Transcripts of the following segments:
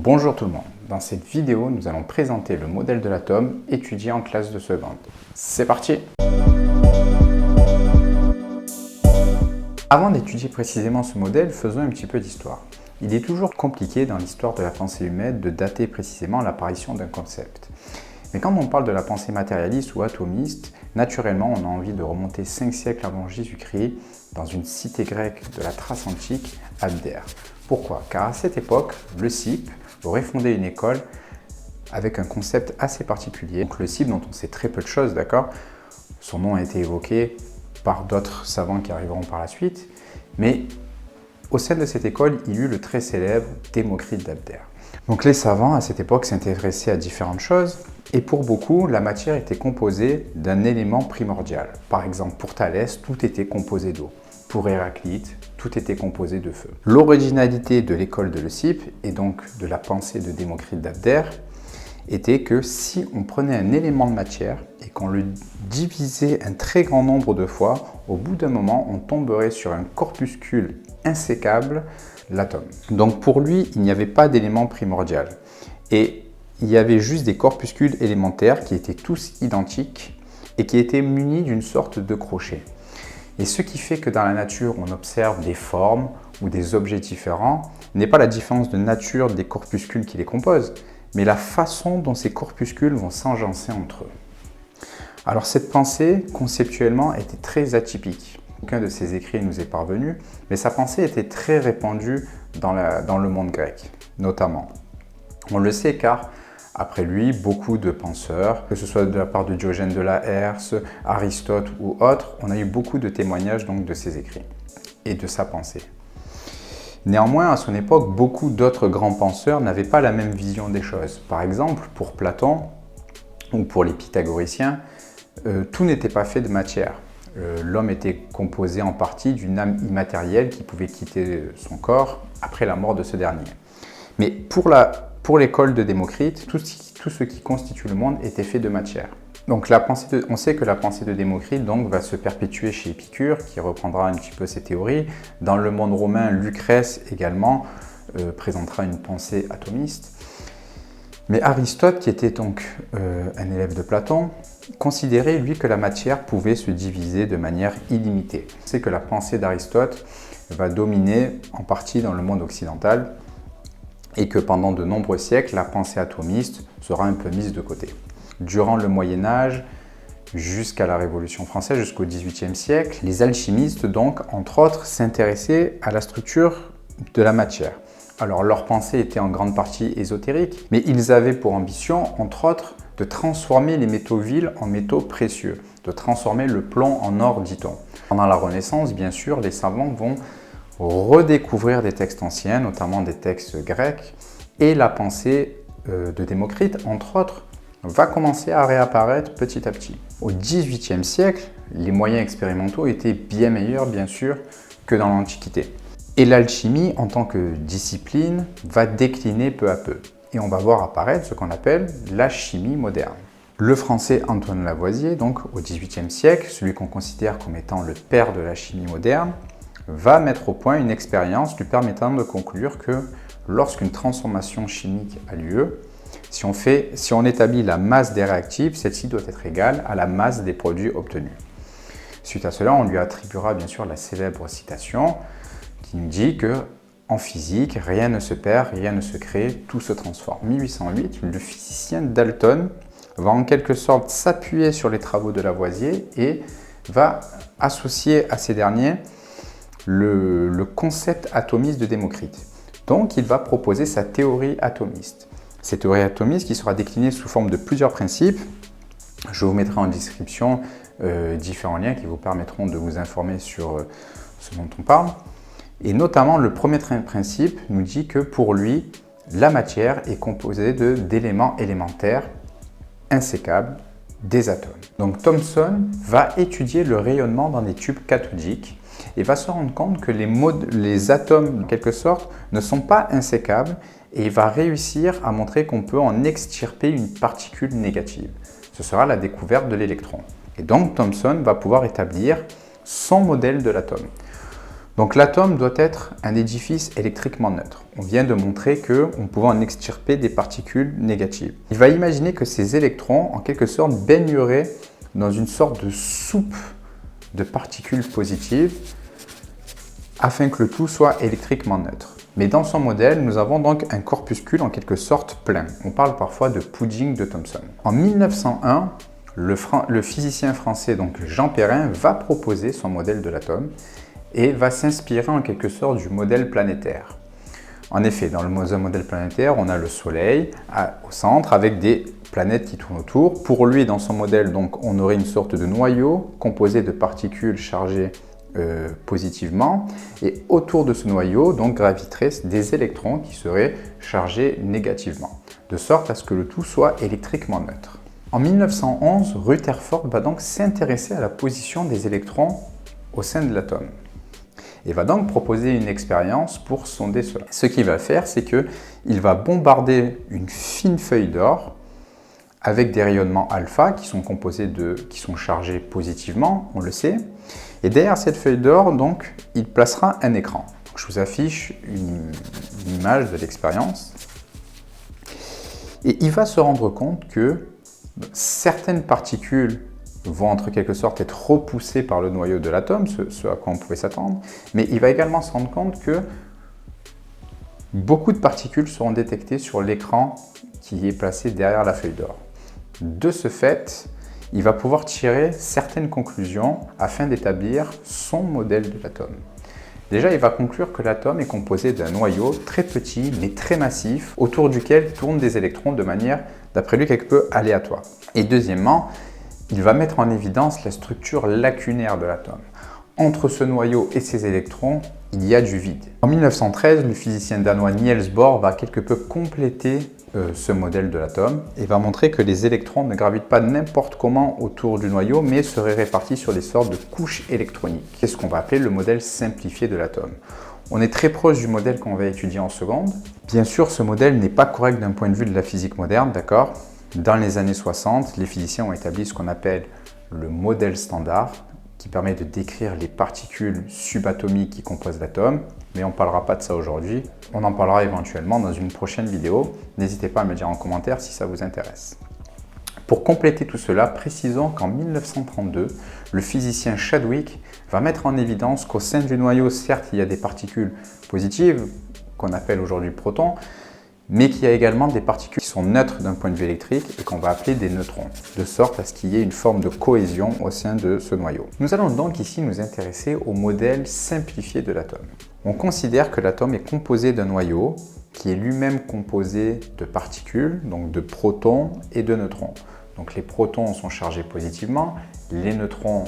Bonjour tout le monde, dans cette vidéo nous allons présenter le modèle de l'atome étudié en classe de seconde. C'est parti! Avant d'étudier précisément ce modèle, faisons un petit peu d'histoire. Il est toujours compliqué dans l'histoire de la pensée humaine de dater précisément l'apparition d'un concept. Mais quand on parle de la pensée matérialiste ou atomiste, naturellement on a envie de remonter 5 siècles avant Jésus-Christ dans une cité grecque de la Thrace antique, Abdère. Pourquoi? Car à cette époque, Leucippe aurait fondé une école avec un concept assez particulier. Donc Leucippe, dont on sait très peu de choses, d'accord? Son nom a été évoqué par d'autres savants qui arriveront par la suite, mais au sein de cette école, il y eut le très célèbre Démocrite d'Abdère. Donc les savants à cette époque s'intéressaient à différentes choses, et pour beaucoup, la matière était composée d'un élément primordial. Par exemple, pour Thalès, tout était composé d'eau. Pour Héraclite, tout était composé de feu. L'originalité de l'école de Leucippe, et donc de la pensée de Démocrite d'Abdère, était que si on prenait un élément de matière et qu'on le divisait un très grand nombre de fois, au bout d'un moment, on tomberait sur un corpuscule insécable, l'atome. Donc pour lui, il n'y avait pas d'élément primordial. Et il y avait juste des corpuscules élémentaires qui étaient tous identiques et qui étaient munis d'une sorte de crochet. Et ce qui fait que dans la nature, on observe des formes ou des objets différents n'est pas la différence de nature des corpuscules qui les composent, mais la façon dont ces corpuscules vont s'enjacer entre eux. Alors cette pensée, conceptuellement, était très atypique. Aucun de ses écrits nous est parvenu, mais sa pensée était très répandue dans le monde grec, notamment. On le sait car, après lui, beaucoup de penseurs, que ce soit de la part de Diogène de Laërce, Aristote ou autres, on a eu beaucoup de témoignages donc, de ses écrits et de sa pensée. Néanmoins, à son époque, beaucoup d'autres grands penseurs n'avaient pas la même vision des choses. Par exemple, pour Platon ou pour les pythagoriciens, tout n'était pas fait de matière. L'homme était composé en partie d'une âme immatérielle qui pouvait quitter son corps après la mort de ce dernier. Mais pour l'école de Démocrite, tout ce qui constitue le monde était fait de matière. Donc on sait que la pensée de Démocrite donc, va se perpétuer chez Épicure, qui reprendra un petit peu ses théories. Dans le monde romain, Lucrèce également présentera une pensée atomiste. Mais Aristote, qui était donc un élève de Platon, considérait lui que la matière pouvait se diviser de manière illimitée. C'est que la pensée d'Aristote va dominer en partie dans le monde occidental et que pendant de nombreux siècles, la pensée atomiste sera un peu mise de côté. Durant le Moyen-Âge, jusqu'à la Révolution française, jusqu'au XVIIIe siècle, les alchimistes donc, entre autres, s'intéressaient à la structure de la matière. Alors leur pensée était en grande partie ésotérique, mais ils avaient pour ambition, entre autres, de transformer les métaux vils en métaux précieux, de transformer le plomb en or, dit-on. Pendant la Renaissance, bien sûr, les savants vont redécouvrir des textes anciens, notamment des textes grecs, et la pensée de Démocrite, entre autres, va commencer à réapparaître petit à petit. Au XVIIIe siècle, les moyens expérimentaux étaient bien meilleurs, bien sûr, que dans l'Antiquité. Et l'alchimie, en tant que discipline, va décliner peu à peu. Et on va voir apparaître ce qu'on appelle la chimie moderne. Le français Antoine Lavoisier, donc au XVIIIe siècle, celui qu'on considère comme étant le père de la chimie moderne, va mettre au point une expérience lui permettant de conclure que lorsqu'une transformation chimique a lieu, si on établit la masse des réactifs, celle-ci doit être égale à la masse des produits obtenus. Suite à cela, on lui attribuera bien sûr la célèbre citation qui nous dit que en physique, rien ne se perd, rien ne se crée, tout se transforme. 1808, le physicien Dalton va en quelque sorte s'appuyer sur les travaux de Lavoisier et va associer à ces derniers le concept atomiste de Démocrite. Donc, il va proposer sa théorie atomiste. Cette théorie atomiste qui sera déclinée sous forme de plusieurs principes. Je vous mettrai en description différents liens qui vous permettront de vous informer sur ce dont on parle. Et notamment, le premier principe nous dit que pour lui, la matière est composée d'éléments élémentaires insécables, des atomes. Donc Thomson va étudier le rayonnement dans des tubes cathodiques et va se rendre compte que les atomes, en quelque sorte, ne sont pas insécables et il va réussir à montrer qu'on peut en extirper une particule négative. Ce sera la découverte de l'électron. Et donc Thomson va pouvoir établir son modèle de l'atome. Donc l'atome doit être un édifice électriquement neutre. On vient de montrer qu'on pouvait en extirper des particules négatives. Il va imaginer que ces électrons, en quelque sorte, baigneraient dans une sorte de soupe de particules positives afin que le tout soit électriquement neutre. Mais dans son modèle, nous avons donc un corpuscule en quelque sorte plein. On parle parfois de pudding de Thomson. En 1901, le physicien français donc Jean Perrin va proposer son modèle de l'atome et va s'inspirer en quelque sorte du modèle planétaire. En effet, dans le modèle planétaire, on a le Soleil au centre avec des planètes qui tournent autour. Pour lui, dans son modèle, donc, on aurait une sorte de noyau composé de particules chargées positivement, et autour de ce noyau donc graviteraient des électrons qui seraient chargés négativement, de sorte à ce que le tout soit électriquement neutre. En 1911, Rutherford va donc s'intéresser à la position des électrons au sein de l'atome et va donc proposer une expérience pour sonder cela. Ce qu'il va faire, c'est qu'il va bombarder une fine feuille d'or avec des rayonnements alpha qui sont chargés positivement, on le sait. Et derrière cette feuille d'or, donc, il placera un écran. Je vous affiche une image de l'expérience. Et il va se rendre compte que certaines particules vont en quelque sorte être repoussées par le noyau de l'atome, ce à quoi on pouvait s'attendre, mais il va également se rendre compte que beaucoup de particules seront détectées sur l'écran qui est placé derrière la feuille d'or. De ce fait, il va pouvoir tirer certaines conclusions afin d'établir son modèle de l'atome. Déjà, il va conclure que l'atome est composé d'un noyau très petit mais très massif autour duquel tournent des électrons de manière, d'après lui, quelque peu aléatoire. Et deuxièmement, il va mettre en évidence la structure lacunaire de l'atome. Entre ce noyau et ces électrons, il y a du vide. En 1913, le physicien danois Niels Bohr va quelque peu compléter ce modèle de l'atome et va montrer que les électrons ne gravitent pas n'importe comment autour du noyau, mais seraient répartis sur des sortes de couches électroniques. C'est ce qu'on va appeler le modèle simplifié de l'atome. On est très proche du modèle qu'on va étudier en seconde. Bien sûr, ce modèle n'est pas correct d'un point de vue de la physique moderne, d'accord ? Dans les années 60, les physiciens ont établi ce qu'on appelle le modèle standard, qui permet de décrire les particules subatomiques qui composent l'atome, mais on ne parlera pas de ça aujourd'hui. On en parlera éventuellement dans une prochaine vidéo. N'hésitez pas à me dire en commentaire si ça vous intéresse. Pour compléter tout cela, précisons qu'en 1932, le physicien Chadwick va mettre en évidence qu'au sein du noyau, certes, il y a des particules positives, qu'on appelle aujourd'hui protons, mais qu'il y a également des particules qui sont neutres d'un point de vue électrique et qu'on va appeler des neutrons, de sorte à ce qu'il y ait une forme de cohésion au sein de ce noyau. Nous allons donc ici nous intéresser au modèle simplifié de l'atome. On considère que l'atome est composé d'un noyau qui est lui-même composé de particules, donc de protons et de neutrons. Donc les protons sont chargés positivement, les neutrons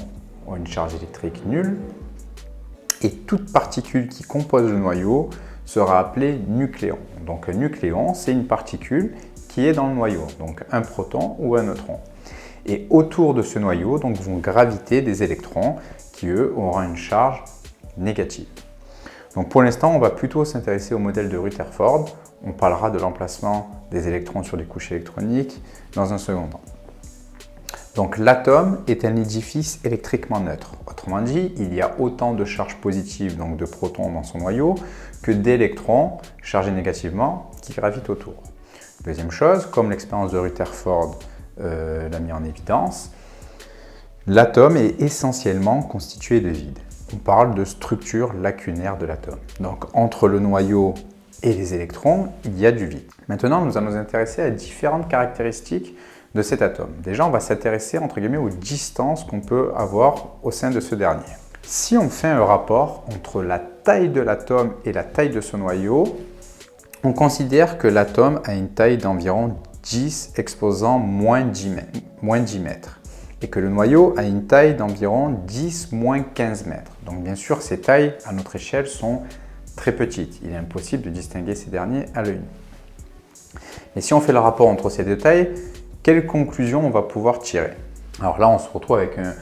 ont une charge électrique nulle, et toute particule qui compose le noyau sera appelé nucléon. Donc un nucléon, c'est une particule qui est dans le noyau, donc un proton ou un neutron. Et autour de ce noyau donc, vont graviter des électrons qui, eux, auront une charge négative. Donc pour l'instant, on va plutôt s'intéresser au modèle de Rutherford. On parlera de l'emplacement des électrons sur les couches électroniques dans un second temps. Donc l'atome est un édifice électriquement neutre. Autrement dit, il y a autant de charges positives, donc de protons dans son noyau, que d'électrons chargés négativement qui gravitent autour. Deuxième chose, comme l'expérience de Rutherford l'a mis en évidence, l'atome est essentiellement constitué de vide. On parle de structure lacunaire de l'atome. Donc entre le noyau et les électrons, il y a du vide. Maintenant, nous allons nous intéresser à différentes caractéristiques de cet atome. Déjà, on va s'intéresser entre guillemets aux distances qu'on peut avoir au sein de ce dernier. Si on fait un rapport entre la taille de l'atome et la taille de ce noyau, on considère que l'atome a une taille d'environ 10 exposant moins 10 mètres et que le noyau a une taille d'environ 10 moins 15 mètres. Donc bien sûr, ces tailles à notre échelle sont très petites. Il est impossible de distinguer ces derniers à l'œil nu. Et si on fait le rapport entre ces deux tailles, quelles conclusions on va pouvoir tirer? Alors là, on se retrouve avec un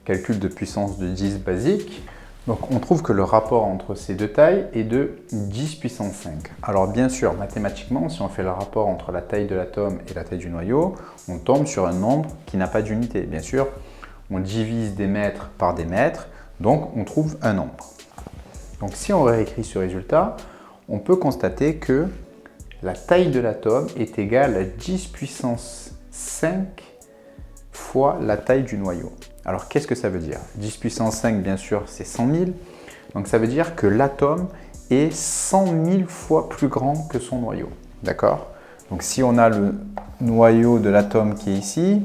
calcul de puissance de 10 basique. Donc on trouve que le rapport entre ces deux tailles est de 10 puissance 5. Alors bien sûr, mathématiquement, si on fait le rapport entre la taille de l'atome et la taille du noyau, on tombe sur un nombre qui n'a pas d'unité. Bien sûr, on divise des mètres par des mètres, donc on trouve un nombre. Donc si on réécrit ce résultat, on peut constater que la taille de l'atome est égale à 10 puissance 5 fois la taille du noyau. Alors qu'est-ce que ça veut dire? 10 puissance 5, bien sûr, c'est 100 000. Donc ça veut dire que l'atome est 100 000 fois plus grand que son noyau. D'accord? Donc si on a le noyau de l'atome qui est ici,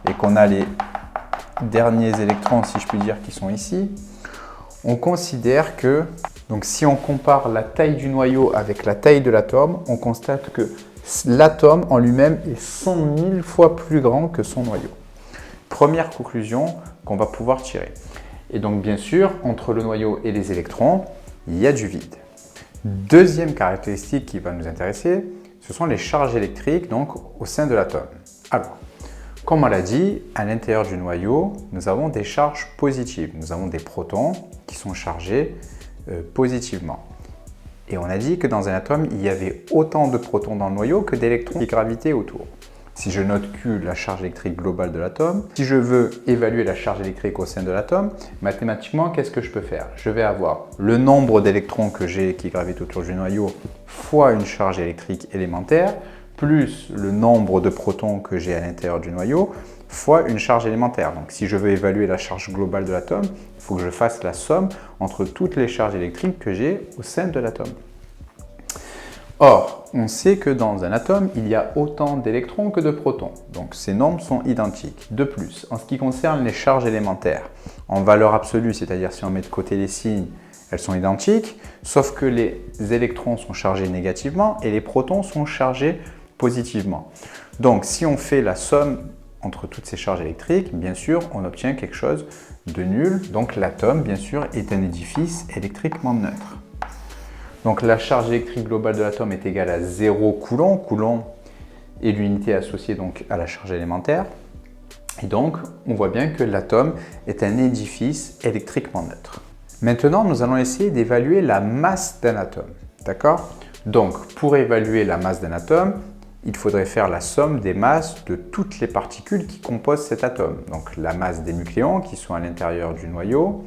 et qu'on a les derniers électrons, si je puis dire, qui sont ici, on considère que, donc si on compare la taille du noyau avec la taille de l'atome, on constate que l'atome en lui-même est 100 000 fois plus grand que son noyau. Première conclusion qu'on va pouvoir tirer. Et donc bien sûr, entre le noyau et les électrons, il y a du vide. Deuxième caractéristique qui va nous intéresser, ce sont les charges électriques donc, au sein de l'atome. Alors, comme on l'a dit, à l'intérieur du noyau, nous avons des charges positives. Nous avons des protons qui sont chargés positivement. Et on a dit que dans un atome, il y avait autant de protons dans le noyau que d'électrons qui gravitaient autour. Si je note Q, la charge électrique globale de l'atome, si je veux évaluer la charge électrique au sein de l'atome, mathématiquement, qu'est-ce que je peux faire? Je vais avoir le nombre d'électrons que j'ai qui gravitent autour du noyau fois une charge électrique élémentaire, plus le nombre de protons que j'ai à l'intérieur du noyau, fois une charge élémentaire. Donc si je veux évaluer la charge globale de l'atome, il faut que je fasse la somme entre toutes les charges électriques que j'ai au sein de l'atome. Or, on sait que dans un atome, il y a autant d'électrons que de protons. Donc ces nombres sont identiques. De plus, en ce qui concerne les charges élémentaires, en valeur absolue, c'est-à-dire si on met de côté les signes, elles sont identiques, sauf que les électrons sont chargés négativement et les protons sont chargés positivement. Donc si on fait la somme entre toutes ces charges électriques, bien sûr, on obtient quelque chose de nul. Donc l'atome, bien sûr, est un édifice électriquement neutre. Donc la charge électrique globale de l'atome est égale à 0 coulomb. Coulomb est l'unité associée donc à la charge élémentaire. Et donc, on voit bien que l'atome est un édifice électriquement neutre. Maintenant, nous allons essayer d'évaluer la masse d'un atome. D'accord? Donc, pour évaluer la masse d'un atome, il faudrait faire la somme des masses de toutes les particules qui composent cet atome. Donc la masse des nucléons qui sont à l'intérieur du noyau,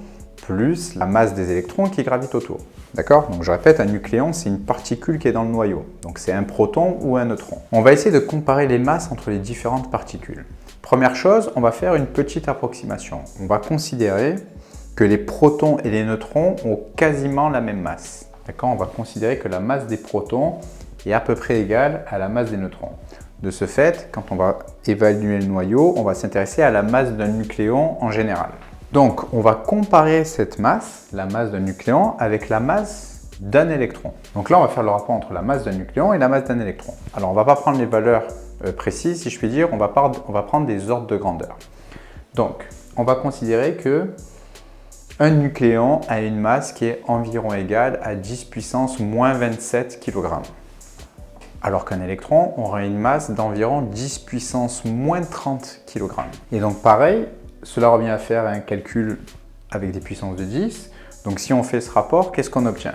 plus la masse des électrons qui gravitent autour. D'accord? Donc je répète, un nucléon, c'est une particule qui est dans le noyau. Donc c'est un proton ou un neutron. On va essayer de comparer les masses entre les différentes particules. Première chose, on va faire une petite approximation. On va considérer que les protons et les neutrons ont quasiment la même masse. D'accord? On va considérer que la masse des protons est à peu près égale à la masse des neutrons. De ce fait, quand on va évaluer le noyau, on va s'intéresser à la masse d'un nucléon en général. Donc, on va comparer cette masse, la masse d'un nucléon, avec la masse d'un électron. Donc là, on va faire le rapport entre la masse d'un nucléon et la masse d'un électron. Alors, on ne va pas prendre les valeurs précises, si je puis dire, on va prendre des ordres de grandeur. Donc, on va considérer que un nucléon a une masse qui est environ égale à 10 puissance moins 27 kg. Alors qu'un électron aura une masse d'environ 10 puissance moins 30 kg. Et donc pareil, cela revient à faire un calcul avec des puissances de 10. Donc si on fait ce rapport, qu'est-ce qu'on obtient?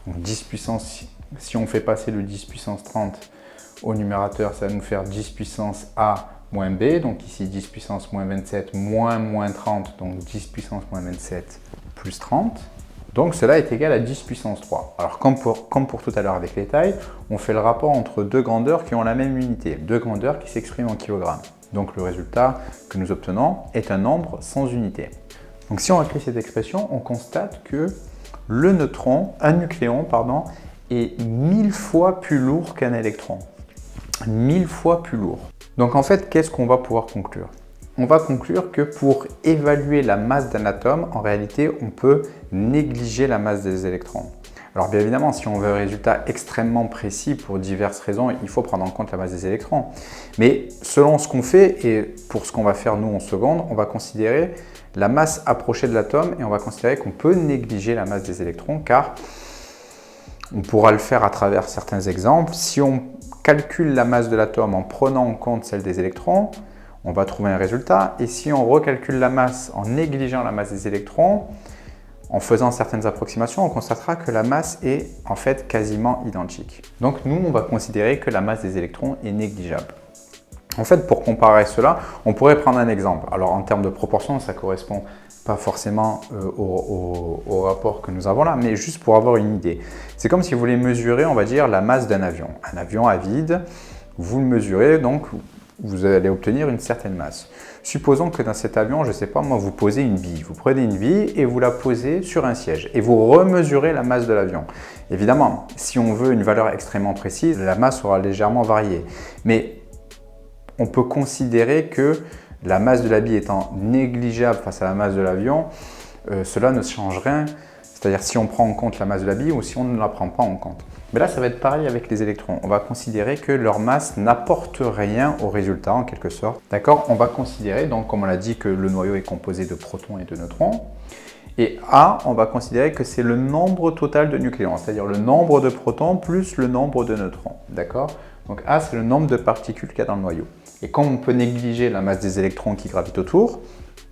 Donc 10 puissance, si on fait passer le 10 puissance 30 au numérateur, ça va nous faire 10 puissance A moins B. Donc ici 10 puissance moins 27 moins 30, donc 10 puissance moins 27 plus 30. Donc cela est égal à 10 puissance 3. Alors comme pour tout à l'heure avec les tailles, on fait le rapport entre deux grandeurs qui ont la même unité, deux grandeurs qui s'expriment en kilogrammes. Donc le résultat que nous obtenons est un nombre sans unité. Donc si on écrit cette expression, on constate que le neutron, un nucléon, pardon, est 1000 fois plus lourd qu'un électron. 1000 fois plus lourd. Donc en fait, qu'est-ce qu'on va pouvoir conclure? On va conclure que pour évaluer la masse d'un atome, en réalité, on peut négliger la masse des électrons. Alors bien évidemment, si on veut un résultat extrêmement précis pour diverses raisons, il faut prendre en compte la masse des électrons. Mais selon ce qu'on fait et pour ce qu'on va faire nous en seconde, on va considérer la masse approchée de l'atome et on va considérer qu'on peut négliger la masse des électrons car on pourra le faire à travers certains exemples. Si on calcule la masse de l'atome en prenant en compte celle des électrons, on va trouver un résultat. Et si on recalcule la masse en négligeant la masse des électrons, en faisant certaines approximations, on constatera que la masse est en fait quasiment identique. Donc nous, on va considérer que la masse des électrons est négligeable. En fait, pour comparer cela, on pourrait prendre un exemple. Alors en termes de proportion, ça correspond pas forcément au rapport que nous avons là, mais juste pour avoir une idée. C'est comme si vous voulez mesurer, on va dire, la masse d'un avion. Un avion à vide, vous le mesurez, donc vous allez obtenir une certaine masse. Supposons que dans cet avion, je ne sais pas moi, vous posez une bille. Vous prenez une bille et vous la posez sur un siège et vous remesurez la masse de l'avion. Évidemment, si on veut une valeur extrêmement précise, la masse aura légèrement varié. Mais on peut considérer que la masse de la bille étant négligeable face à la masse de l'avion, cela ne change rien. C'est-à-dire si on prend en compte la masse de la bille ou si on ne la prend pas en compte. Mais là, ça va être pareil avec les électrons. On va considérer que leur masse n'apporte rien au résultat, en quelque sorte. D'accord? On va considérer, donc, comme on l'a dit, que le noyau est composé de protons et de neutrons. Et A, on va considérer que c'est le nombre total de nucléons, c'est-à-dire le nombre de protons plus le nombre de neutrons. D'accord? Donc A, c'est le nombre de particules qu'il y a dans le noyau. Et comme on peut négliger la masse des électrons qui gravitent autour,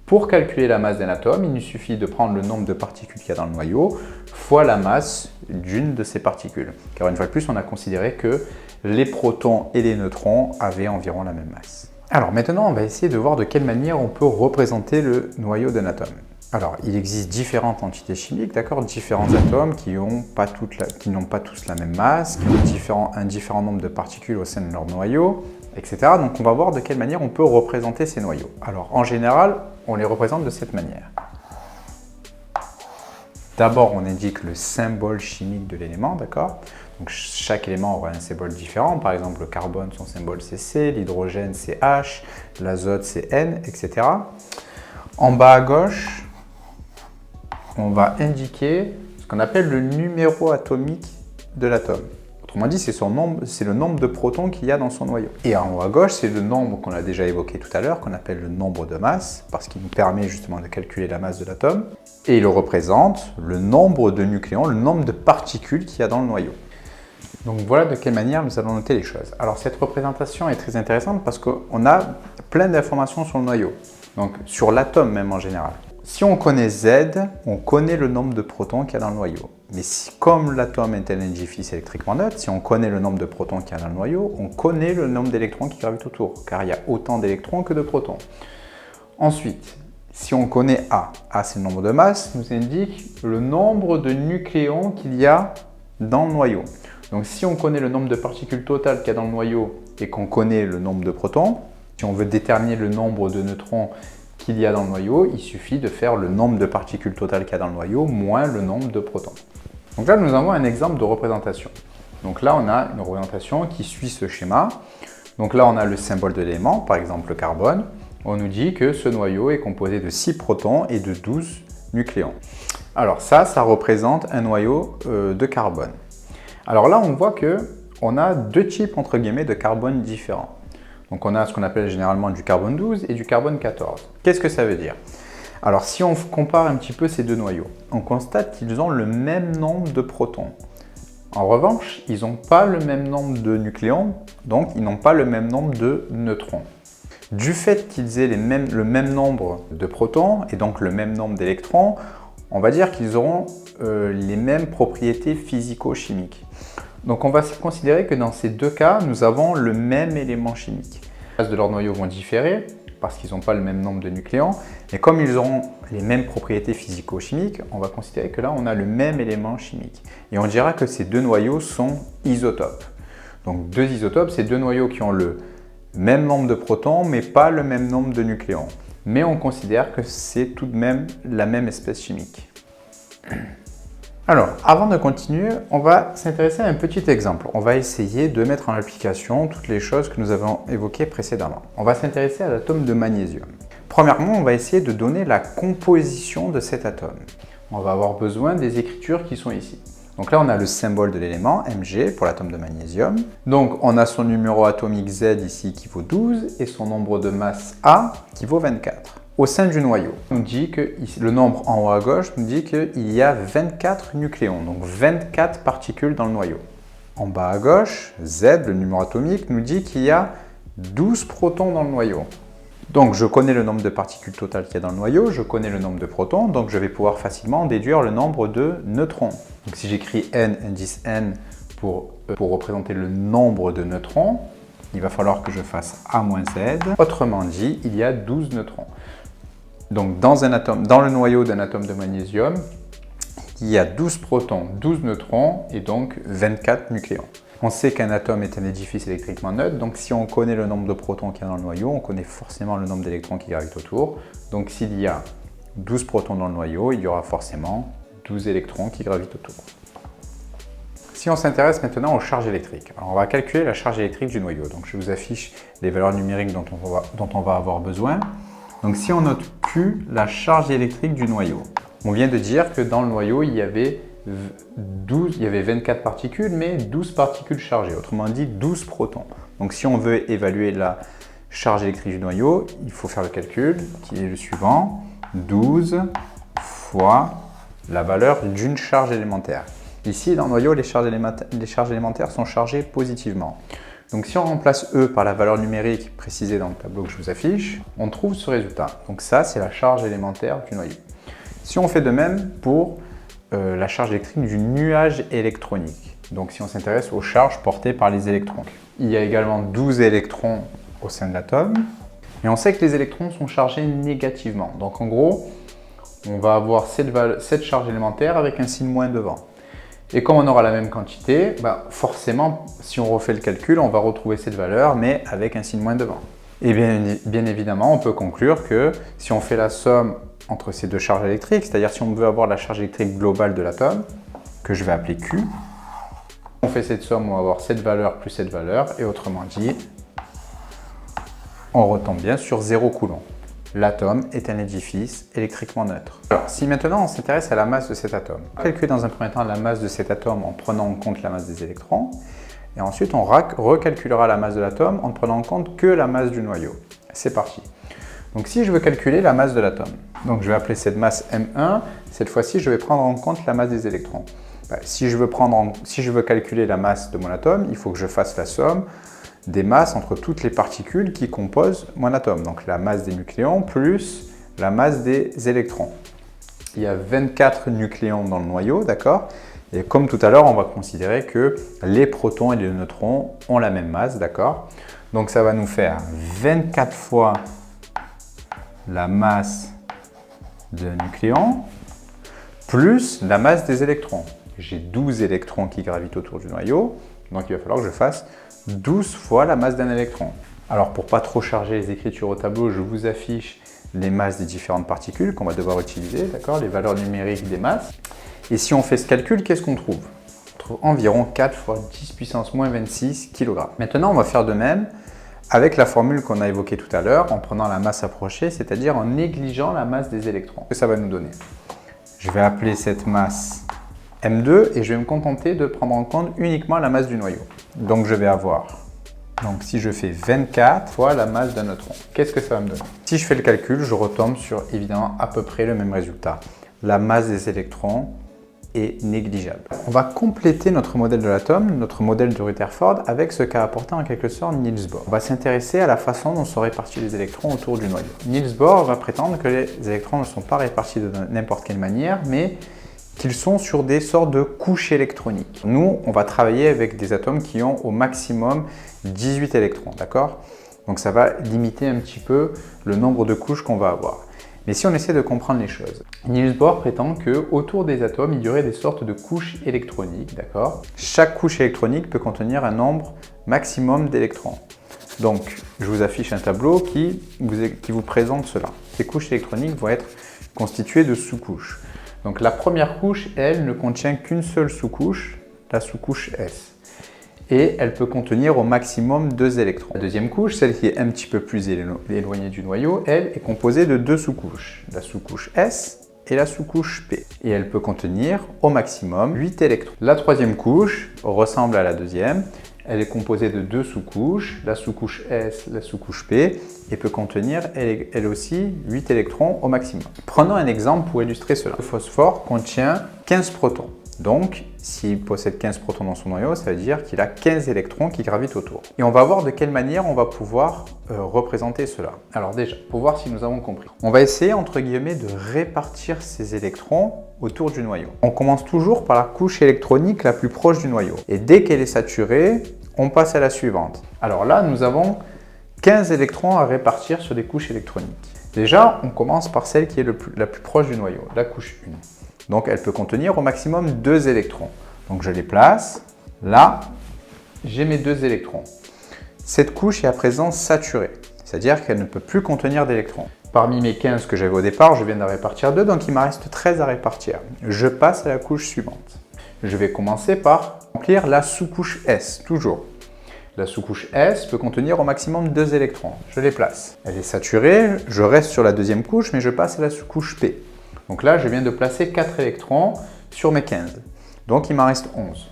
pour calculer la masse d'un atome, il nous suffit de prendre le nombre de particules qu'il y a dans le noyau fois la masse d'une de ces particules. Car une fois de plus, on a considéré que les protons et les neutrons avaient environ la même masse. Alors maintenant, on va essayer de voir de quelle manière on peut représenter le noyau d'un atome. Alors, il existe différentes entités chimiques, d'accord, différents atomes qui n'ont pas tous la même masse, qui ont un différent nombre de particules au sein de leur noyau, etc. Donc, on va voir de quelle manière on peut représenter ces noyaux. Alors, en général, on les représente de cette manière. D'abord, on indique le symbole chimique de l'élément, d'accord? Donc, chaque élément aura un symbole différent. Par exemple, le carbone, son symbole c'est C, l'hydrogène c'est H, l'azote c'est N, etc. En bas à gauche, on va indiquer ce qu'on appelle le numéro atomique de l'atome. Autrement dit, c'est le nombre de protons qu'il y a dans son noyau. Et en haut à gauche, c'est le nombre qu'on a déjà évoqué tout à l'heure, qu'on appelle le nombre de masse, parce qu'il nous permet justement de calculer la masse de l'atome. Et il représente le nombre de nucléons, le nombre de particules qu'il y a dans le noyau. Donc voilà de quelle manière nous allons noter les choses. Alors cette représentation est très intéressante parce qu'on a plein d'informations sur le noyau, donc sur l'atome même en général. Si on connaît Z, on connaît le nombre de protons qu'il y a dans le noyau. Mais comme l'atome est un édifice électriquement neutre, si on connaît le nombre de protons qu'il y a dans le noyau, on connaît le nombre d'électrons qui gravitent autour, car il y a autant d'électrons que de protons. Ensuite, si on connaît A, A c'est le nombre de masse, nous indique le nombre de nucléons qu'il y a dans le noyau. Donc si on connaît le nombre de particules totales qu'il y a dans le noyau et qu'on connaît le nombre de protons, si on veut déterminer le nombre de neutrons qu'il y a dans le noyau, il suffit de faire le nombre de particules totales qu'il y a dans le noyau moins le nombre de protons. Donc là, nous avons un exemple de représentation. Donc là, on a une représentation qui suit ce schéma. Donc là, on a le symbole de l'élément, par exemple le carbone. On nous dit que ce noyau est composé de 6 protons et de 12 nucléons. Alors ça représente un noyau de carbone. Alors là, on voit qu'on a deux types, entre guillemets, de carbone différents. Donc on a ce qu'on appelle généralement du carbone 12 et du carbone 14. Qu'est-ce que ça veut dire? Alors si on compare un petit peu ces deux noyaux, on constate qu'ils ont le même nombre de protons. En revanche, ils n'ont pas le même nombre de nucléons, donc ils n'ont pas le même nombre de neutrons. Du fait qu'ils aient le même nombre de protons et donc le même nombre d'électrons, on va dire qu'ils auront les mêmes propriétés physico-chimiques. Donc on va considérer que dans ces deux cas, nous avons le même élément chimique. Les phases de leurs noyaux vont différer parce qu'ils n'ont pas le même nombre de nucléons. Et comme ils auront les mêmes propriétés physico-chimiques, on va considérer que là, on a le même élément chimique. Et on dira que ces deux noyaux sont isotopes. Donc deux isotopes, c'est deux noyaux qui ont le même nombre de protons, mais pas le même nombre de nucléons. Mais on considère que c'est tout de même la même espèce chimique. Alors, avant de continuer, on va s'intéresser à un petit exemple. On va essayer de mettre en application toutes les choses que nous avons évoquées précédemment. On va s'intéresser à l'atome de magnésium. Premièrement, on va essayer de donner la composition de cet atome. On va avoir besoin des écritures qui sont ici. Donc là, on a le symbole de l'élément, Mg, pour l'atome de magnésium. Donc, on a son numéro atomique Z ici qui vaut 12 et son nombre de masse A qui vaut 24. Au sein du noyau, on dit que le nombre en haut à gauche nous dit qu'il y a 24 nucléons, donc 24 particules dans le noyau. En bas à gauche, Z, le numéro atomique, nous dit qu'il y a 12 protons dans le noyau. Donc je connais le nombre de particules totales qu'il y a dans le noyau, je connais le nombre de protons, donc je vais pouvoir facilement déduire le nombre de neutrons. Donc si j'écris N, indice N, pour représenter le nombre de neutrons, il va falloir que je fasse A moins Z. Autrement dit, il y a 12 neutrons. Donc dans le noyau d'un atome de magnésium, il y a 12 protons, 12 neutrons et donc 24 nucléons. On sait qu'un atome est un édifice électriquement neutre, donc si on connaît le nombre de protons qu'il y a dans le noyau, on connaît forcément le nombre d'électrons qui gravitent autour. Donc s'il y a 12 protons dans le noyau, il y aura forcément 12 électrons qui gravitent autour. Si on s'intéresse maintenant aux charges électriques, alors on va calculer la charge électrique du noyau. Donc je vous affiche les valeurs numériques dont on va avoir besoin. Donc si on note Q, la charge électrique du noyau, on vient de dire que dans le noyau, il y avait 24 particules, mais 12 particules chargées, autrement dit 12 protons. Donc si on veut évaluer la charge électrique du noyau, il faut faire le calcul qui est le suivant, 12 fois la valeur d'une charge élémentaire. Ici, dans le noyau, les charges élémentaires sont chargées positivement. Donc si on remplace E par la valeur numérique précisée dans le tableau que je vous affiche, on trouve ce résultat. Donc ça, c'est la charge élémentaire du noyau. Si on fait de même pour la charge électrique du nuage électronique, donc si on s'intéresse aux charges portées par les électrons, il y a également 12 électrons au sein de l'atome, et on sait que les électrons sont chargés négativement. Donc en gros, on va avoir cette charge élémentaire avec un signe moins devant. Et comme on aura la même quantité, forcément, si on refait le calcul, on va retrouver cette valeur, mais avec un signe moins devant. Et bien évidemment, on peut conclure que si on fait la somme entre ces deux charges électriques, c'est-à-dire si on veut avoir la charge électrique globale de l'atome, que je vais appeler Q, on fait cette somme, on va avoir cette valeur plus cette valeur, et autrement dit, on retombe bien sur 0 coulomb. L'atome est un édifice électriquement neutre. Alors, si maintenant on s'intéresse à la masse de cet atome, on va calculer dans un premier temps la masse de cet atome en prenant en compte la masse des électrons, et ensuite on recalculera la masse de l'atome en ne prenant en compte que la masse du noyau. C'est parti. Donc si je veux calculer la masse de l'atome, donc je vais appeler cette masse M1, cette fois-ci je vais prendre en compte la masse des électrons. Si je veux calculer la masse de mon atome, il faut que je fasse la somme des masses entre toutes les particules qui composent mon atome. Donc la masse des nucléons plus la masse des électrons. Il y a 24 nucléons dans le noyau, d'accord? Et comme tout à l'heure, on va considérer que les protons et les neutrons ont la même masse, d'accord? Donc ça va nous faire 24 fois la masse de nucléons plus la masse des électrons. J'ai 12 électrons qui gravitent autour du noyau, donc il va falloir que je fasse 12 fois la masse d'un électron. Alors pour pas trop charger les écritures au tableau, je vous affiche les masses des différentes particules qu'on va devoir utiliser, d'accord, les valeurs numériques des masses. Et si on fait ce calcul, qu'est-ce qu'on trouve? On trouve environ 4 fois 10 puissance moins 26 kg. Maintenant, on va faire de même avec la formule qu'on a évoquée tout à l'heure, en prenant la masse approchée, c'est-à-dire en négligeant la masse des électrons. Qu'est-ce que ça va nous donner? Je vais appeler cette masse M2 et je vais me contenter de prendre en compte uniquement la masse du noyau. Donc je vais avoir, si je fais 24 fois la masse d'un neutron, qu'est-ce que ça va me donner? Si je fais le calcul, je retombe sur évidemment à peu près le même résultat. La masse des électrons est négligeable. On va compléter notre modèle de l'atome, notre modèle de Rutherford, avec ce qu'a apporté en quelque sorte Niels Bohr. On va s'intéresser à la façon dont sont répartis les électrons autour du noyau. Niels Bohr va prétendre que les électrons ne sont pas répartis de n'importe quelle manière, mais qu'ils sont sur des sortes de couches électroniques. Nous, on va travailler avec des atomes qui ont au maximum 18 électrons, d'accord? Donc ça va limiter un petit peu le nombre de couches qu'on va avoir. Mais si on essaie de comprendre les choses, Niels Bohr prétend qu'autour des atomes, il y aurait des sortes de couches électroniques, d'accord? Chaque couche électronique peut contenir un nombre maximum d'électrons. Donc, je vous affiche un tableau qui vous présente cela. Ces couches électroniques vont être constituées de sous-couches. Donc, la première couche, elle, ne contient qu'une seule sous-couche, la sous-couche S. Et elle peut contenir au maximum 2 électrons. La deuxième couche, celle qui est un petit peu plus éloignée du noyau, elle est composée de 2 sous-couches, la sous-couche S et la sous-couche P. Et elle peut contenir au maximum 8 électrons. La troisième couche ressemble à la deuxième, elle est composée de 2 sous-couches, la sous-couche S, la sous-couche P, et peut contenir elle aussi 8 électrons au maximum. Prenons un exemple pour illustrer cela. Le phosphore contient 15 protons. Donc, s'il possède 15 protons dans son noyau, ça veut dire qu'il a 15 électrons qui gravitent autour. Et on va voir de quelle manière on va pouvoir représenter cela. Alors déjà, pour voir si nous avons compris. On va essayer, entre guillemets, de répartir ces électrons autour du noyau. On commence toujours par la couche électronique la plus proche du noyau. Et dès qu'elle est saturée, on passe à la suivante. Alors là, nous avons 15 électrons à répartir sur des couches électroniques. Déjà, on commence par celle qui est la plus proche du noyau, la couche 1. Donc, elle peut contenir au maximum 2 électrons. Donc, je les place. Là, j'ai mes 2 électrons. Cette couche est à présent saturée, c'est-à-dire qu'elle ne peut plus contenir d'électrons. Parmi mes 15 que j'avais au départ, je viens de répartir 2, donc il me reste 13 à répartir. Je passe à la couche suivante. Je vais commencer par remplir la sous-couche S, toujours. La sous-couche S peut contenir au maximum 2 électrons. Je les place. Elle est saturée, je reste sur la deuxième couche, mais je passe à la sous-couche P. Donc là, je viens de placer 4 électrons sur mes 15. Donc il m'en reste 11.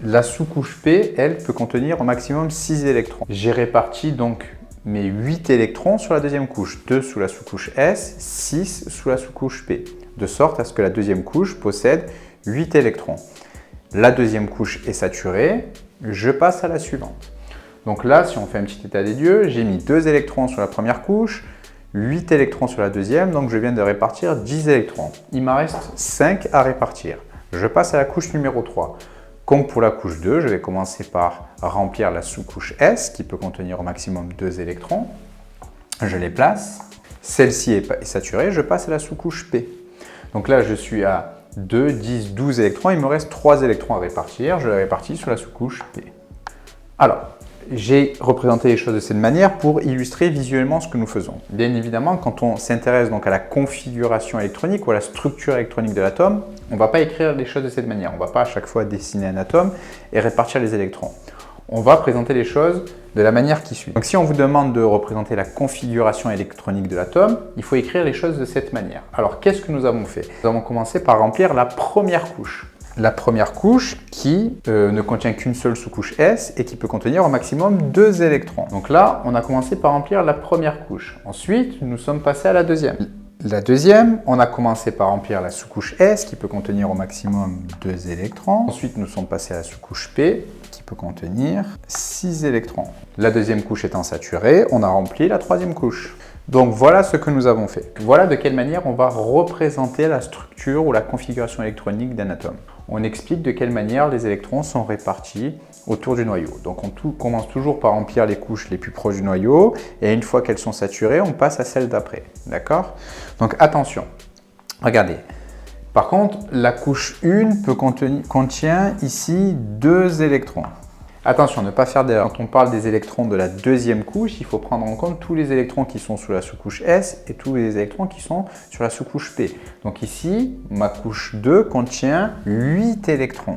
La sous-couche P, elle, peut contenir au maximum 6 électrons. J'ai réparti donc mes 8 électrons sur la deuxième couche. 2 sous la sous-couche S, 6 sous la sous-couche P. De sorte à ce que la deuxième couche possède 8 électrons. La deuxième couche est saturée, je passe à la suivante. Donc là, si on fait un petit état des lieux, j'ai mis 2 électrons sur la première couche, 8 électrons sur la deuxième, donc je viens de répartir 10 électrons. Il m'en reste 5 à répartir. Je passe à la couche numéro 3. Comme pour la couche 2, je vais commencer par remplir la sous-couche S, qui peut contenir au maximum 2 électrons. Je les place. Celle-ci est saturée, je passe à la sous-couche P. Donc là, je suis à 2, 10, 12 électrons. Il me reste 3 électrons à répartir. Je les répartis sur la sous-couche P. Alors, j'ai représenté les choses de cette manière pour illustrer visuellement ce que nous faisons. Bien évidemment, quand on s'intéresse donc à la configuration électronique ou à la structure électronique de l'atome, on ne va pas écrire les choses de cette manière. On ne va pas à chaque fois dessiner un atome et répartir les électrons. On va présenter les choses de la manière qui suit. Donc si on vous demande de représenter la configuration électronique de l'atome, il faut écrire les choses de cette manière. Alors qu'est-ce que nous avons fait? Nous avons commencé par remplir la première couche. La première couche qui ne contient qu'une seule sous-couche S et qui peut contenir au maximum 2 électrons. Donc là, on a commencé par remplir la première couche. Ensuite, nous sommes passés à la deuxième. La deuxième, on a commencé par remplir la sous-couche S qui peut contenir au maximum 2 électrons. Ensuite, nous sommes passés à la sous-couche P qui peut contenir 6 électrons. La deuxième couche étant saturée, on a rempli la troisième couche. Donc voilà ce que nous avons fait. Voilà de quelle manière on va représenter la structure ou la configuration électronique d'un atome. On explique de quelle manière les électrons sont répartis autour du noyau. Donc on commence toujours par remplir les couches les plus proches du noyau et une fois qu'elles sont saturées, on passe à celle d'après. D'accord? Donc attention, regardez. Par contre, la couche 1 contient ici 2 électrons. Attention, ne pas faire d'erreur. Quand on parle des électrons de la deuxième couche, il faut prendre en compte tous les électrons qui sont sous la sous-couche S et tous les électrons qui sont sur la sous-couche P. Donc ici, ma couche 2 contient 8 électrons.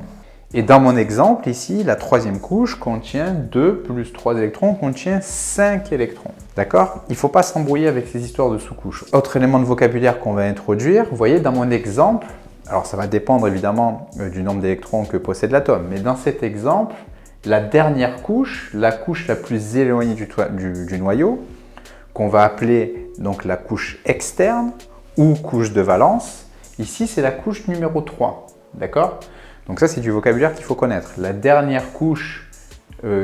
Et dans mon exemple, ici, la troisième couche contient 2 plus 3 électrons, contient 5 électrons. D'accord? Il ne faut pas s'embrouiller avec ces histoires de sous-couches. Autre élément de vocabulaire qu'on va introduire, vous voyez, dans mon exemple, alors ça va dépendre évidemment du nombre d'électrons que possède l'atome, mais dans cet exemple, la dernière couche, la couche la plus éloignée du noyau, qu'on va appeler donc la couche externe ou couche de valence, ici c'est la couche numéro 3. D'accord? Donc ça c'est du vocabulaire qu'il faut connaître. La dernière couche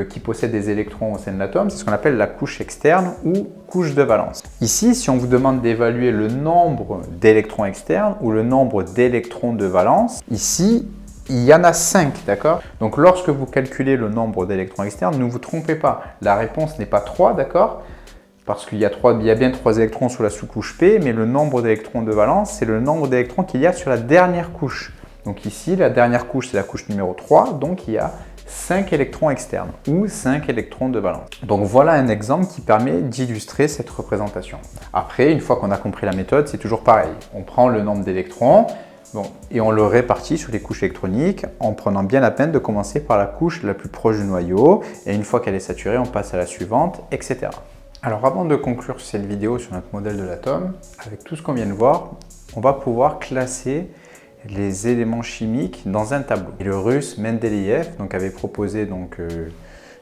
qui possède des électrons au sein de l'atome, c'est ce qu'on appelle la couche externe ou couche de valence. Ici, si on vous demande d'évaluer le nombre d'électrons externes ou le nombre d'électrons de valence, ici, il y en a 5, d'accord? Donc lorsque vous calculez le nombre d'électrons externes, ne vous trompez pas. La réponse n'est pas 3, d'accord? Parce qu'il y a bien 3 électrons sur la sous-couche P, mais le nombre d'électrons de valence, c'est le nombre d'électrons qu'il y a sur la dernière couche. Donc ici, la dernière couche, c'est la couche numéro 3, donc il y a 5 électrons externes ou 5 électrons de valence. Donc voilà un exemple qui permet d'illustrer cette représentation. Après, une fois qu'on a compris la méthode, c'est toujours pareil. On prend le nombre d'électrons et on le répartit sur les couches électroniques en prenant bien la peine de commencer par la couche la plus proche du noyau et une fois qu'elle est saturée, on passe à la suivante, etc. Alors avant de conclure cette vidéo sur notre modèle de l'atome, avec tout ce qu'on vient de voir, on va pouvoir classer les éléments chimiques dans un tableau. Et le russe Mendeleïev avait proposé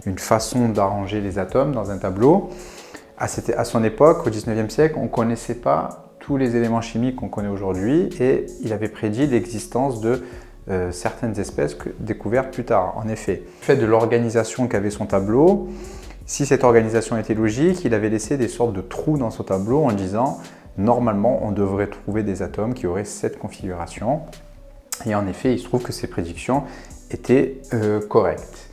une façon d'arranger les atomes dans un tableau. À son époque, au 19e siècle, on ne connaissait pas tous les éléments chimiques qu'on connaît aujourd'hui et il avait prédit l'existence de certaines espèces découvertes plus tard. En effet, du fait de l'organisation qu'avait son tableau, si cette organisation était logique, il avait laissé des sortes de trous dans son tableau en disant normalement, on devrait trouver des atomes qui auraient cette configuration. Et en effet, il se trouve que ces prédictions étaient correctes.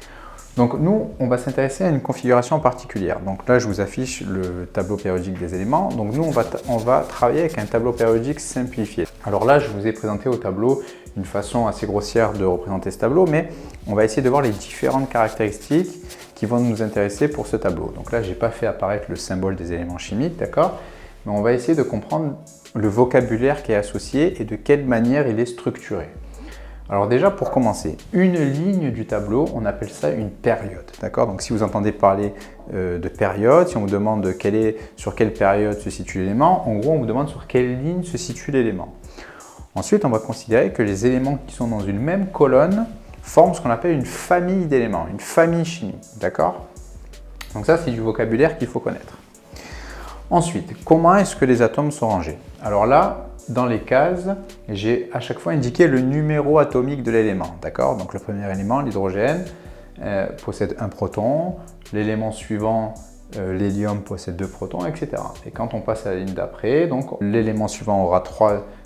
Donc nous, on va s'intéresser à une configuration particulière. Donc là, je vous affiche le tableau périodique des éléments. Donc nous, on va travailler avec un tableau périodique simplifié. Alors là, je vous ai présenté au tableau une façon assez grossière de représenter ce tableau, mais on va essayer de voir les différentes caractéristiques qui vont nous intéresser pour ce tableau. Donc là, je n'ai pas fait apparaître le symbole des éléments chimiques, d'accord? Mais on va essayer de comprendre le vocabulaire qui est associé et de quelle manière il est structuré. Alors déjà, pour commencer, une ligne du tableau, on appelle ça une période, d'accord? Donc si vous entendez parler de période, si on vous demande sur quelle période se situe l'élément, en gros, on vous demande sur quelle ligne se situe l'élément. Ensuite, on va considérer que les éléments qui sont dans une même colonne forment ce qu'on appelle une famille d'éléments, une famille chimique, d'accord? Donc ça, c'est du vocabulaire qu'il faut connaître. Ensuite, comment est-ce que les atomes sont rangés? Alors là, dans les cases, j'ai à chaque fois indiqué le numéro atomique de l'élément, d'accord? Donc le premier élément, l'hydrogène, possède un proton, l'élément suivant, l'hélium, possède 2 protons, etc. Et quand on passe à la ligne d'après, donc l'élément suivant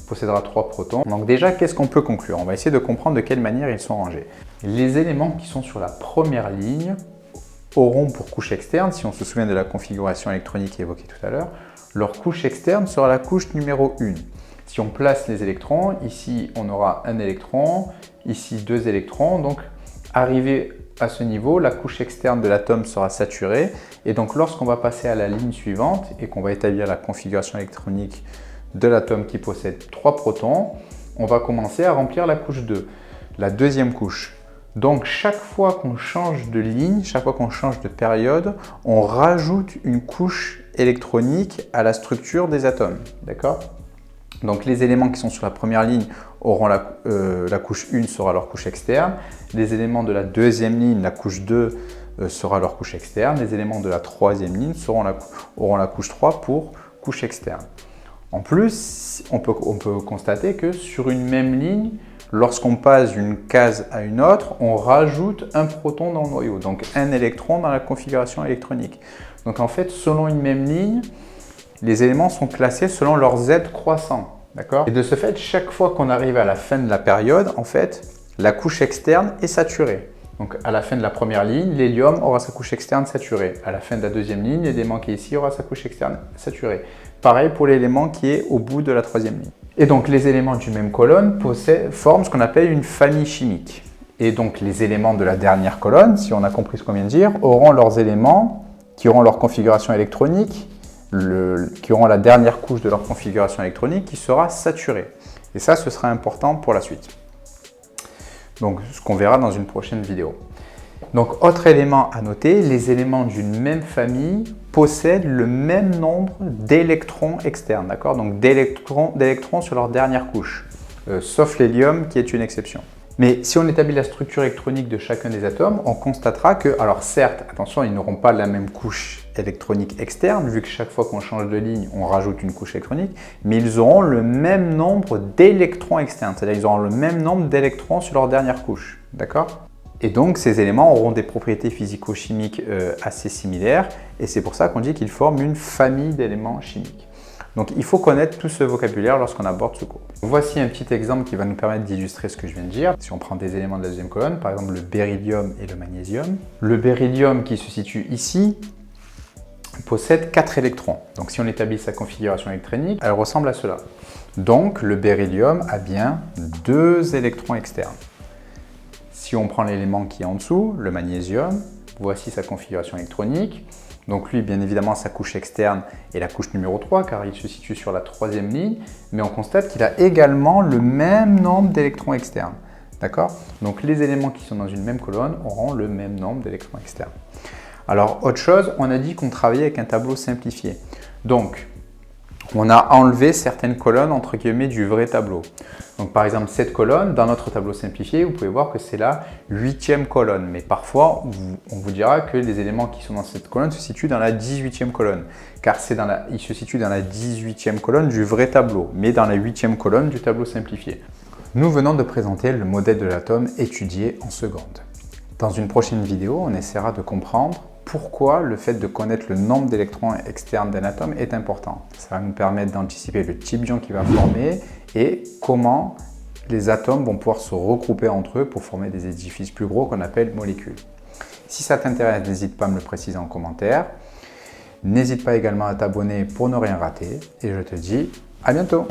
possédera 3 protons. Donc déjà, qu'est-ce qu'on peut conclure? On va essayer de comprendre de quelle manière ils sont rangés. Les éléments qui sont sur la première ligne auront pour couche externe, si on se souvient de la configuration électronique évoquée tout à l'heure, leur couche externe sera la couche numéro 1. Si on place les électrons, ici on aura un électron, ici 2 électrons, donc arrivé à ce niveau, la couche externe de l'atome sera saturée et donc lorsqu'on va passer à la ligne suivante et qu'on va établir la configuration électronique de l'atome qui possède 3 protons, on va commencer à remplir la couche 2, la deuxième couche. Donc chaque fois qu'on change de ligne, chaque fois qu'on change de période, on rajoute une couche électronique à la structure des atomes, d'accord? Donc les éléments qui sont sur la première ligne auront la couche 1 sera leur couche externe, les éléments de la deuxième ligne, la couche 2 sera leur couche externe, les éléments de la troisième ligne auront la couche 3 pour couche externe. En plus, on peut constater que sur une même ligne, lorsqu'on passe d'une case à une autre, on rajoute un proton dans le noyau, donc un électron dans la configuration électronique. Donc en fait, selon une même ligne, les éléments sont classés selon leur Z croissant, d'accord? Et de ce fait, chaque fois qu'on arrive à la fin de la période, en fait, la couche externe est saturée. Donc à la fin de la première ligne, l'hélium aura sa couche externe saturée. À la fin de la deuxième ligne, l'élément qui est ici aura sa couche externe saturée. Pareil pour l'élément qui est au bout de la troisième ligne. Et donc les éléments d'une même colonne forment ce qu'on appelle une famille chimique. Et donc les éléments de la dernière colonne, si on a compris ce qu'on vient de dire, auront leurs éléments qui auront leur configuration électronique, qui auront la dernière couche de leur configuration électronique qui sera saturée. Et ça, ce sera important pour la suite. Donc, ce qu'on verra dans une prochaine vidéo. Donc, autre élément à noter, les éléments d'une même famille possèdent le même nombre d'électrons externes, d'accord? Donc, d'électrons sur leur dernière couche, sauf l'hélium qui est une exception. Mais si on établit la structure électronique de chacun des atomes, on constatera que, alors certes, attention, ils n'auront pas la même couche électronique externe, vu que chaque fois qu'on change de ligne, on rajoute une couche électronique, mais ils auront le même nombre d'électrons externes, c'est-à-dire qu'ils auront le même nombre d'électrons sur leur dernière couche, d'accord? Et donc, ces éléments auront des propriétés physico-chimiques assez similaires, et c'est pour ça qu'on dit qu'ils forment une famille d'éléments chimiques. Donc, il faut connaître tout ce vocabulaire lorsqu'on aborde ce cours. Voici un petit exemple qui va nous permettre d'illustrer ce que je viens de dire. Si on prend des éléments de la deuxième colonne, par exemple le beryllium et le magnésium. Le beryllium qui se situe ici possède 4 électrons. Donc, si on établit sa configuration électronique, elle ressemble à cela. Donc, le beryllium a bien 2 électrons externes. Si on prend l'élément qui est en dessous, le magnésium, voici sa configuration électronique. Donc lui, bien évidemment, sa couche externe est la couche numéro 3 car il se situe sur la troisième ligne, mais on constate qu'il a également le même nombre d'électrons externes. D'accord? Donc les éléments qui sont dans une même colonne auront le même nombre d'électrons externes. Alors autre chose, on a dit qu'on travaillait avec un tableau simplifié. Donc on a enlevé certaines colonnes entre guillemets du vrai tableau. Donc par exemple cette colonne, dans notre tableau simplifié, vous pouvez voir que c'est la 8e colonne. Mais parfois, on vous dira que les éléments qui sont dans cette colonne se situent dans la 18e colonne. Car ils se situent dans la 18e colonne du vrai tableau, mais dans la 8e colonne du tableau simplifié. Nous venons de présenter le modèle de l'atome étudié en seconde. Dans une prochaine vidéo, on essaiera de comprendre pourquoi le fait de connaître le nombre d'électrons externes d'un atome est important. Ça va nous permettre d'anticiper le type d'ion qui va former et comment les atomes vont pouvoir se regrouper entre eux pour former des édifices plus gros qu'on appelle molécules. Si ça t'intéresse, n'hésite pas à me le préciser en commentaire. N'hésite pas également à t'abonner pour ne rien rater. Et je te dis à bientôt.